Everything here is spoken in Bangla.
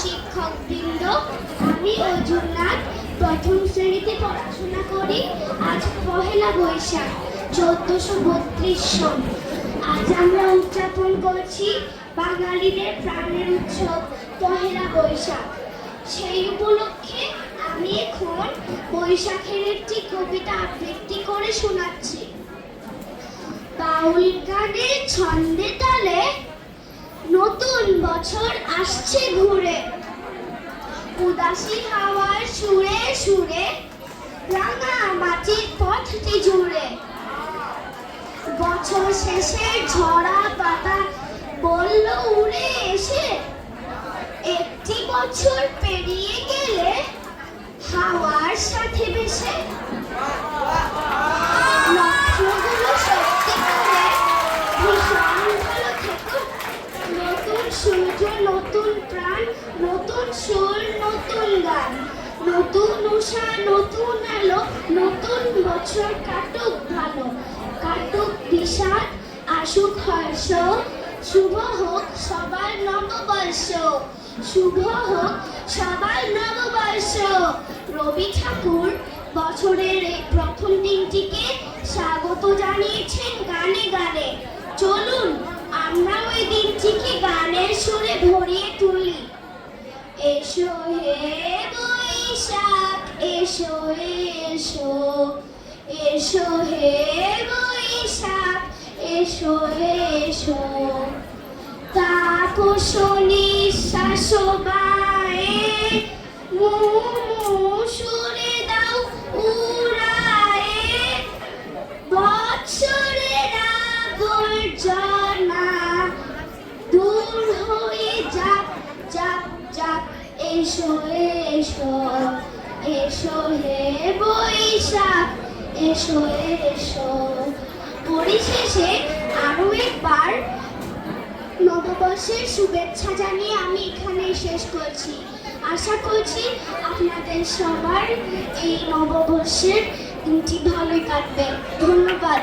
শিক্ষকবৃন্দ, আমি অর্জুননাথ প্রথম শ্রেণীতে পড়াশোনা করি। আজ পহেলা বৈশাখ 1432 সন। আজ আমরা উদযাপন করছি বাঙালিদের প্রাণের উৎসব পহেলা বৈশাখ। সেই উপলক্ষে আমি এখন বৈশাখের একটি কবিতা আবৃত্তি করে শোনাচ্ছি। বাউল গানের ছন্দে তালে নতুন বছর আসছে ঘুরে, উদাসী হাওয়ার সুরে সুরে রাঙা মাটির পথটি জুড়ে। বছর শেষে ঝরা পাতা বলল উড়ে এসে, একটি বছর পেরিয়ে গেলে হাওয়ার সাথে ভেসে। নক্ষত্রগুলো সত্যি করে ভীষণ ভালো থেকো, নতুন সূর্য নতুন প্রাণ, নতুন সুর নতুন গান, নতুন উষা নতুন আলো, নতুন বছর কাটুক ভালো, কাটুক বিষাদ আসুক হর্ষ, শুভ হোক সবার নববর্ষ, শুভ হোক সবার নববর্ষ। রবি ঠাকুর বছরের এই প্রথম দিনটিকে স্বাগত জানিয়েছেন গানে গানে। চলুন আমরা ওই দিনটিকে গানের সুরে ভরিয়ে তুলি। এসো হে বৈশাখ এসো এসো, এসো হে বৈশাখ এসো এসো। তাপস নিঃশ্বাস বায়ে সুরে দাও উড়ায়ে, বৎসরের আবর্জনা দূর হয়ে যাক যাক যাক। এসো এসো, এসো হে বৈশাখ এসো এসো। পরিশেষে আরো একবার নববর্ষের শুভেচ্ছা জানিয়ে আমি এখানে শেষ করছি। আশা করছি আপনাদের সবার এই নববর্ষের দিনটি ভালোই কাটবে। ধন্যবাদ।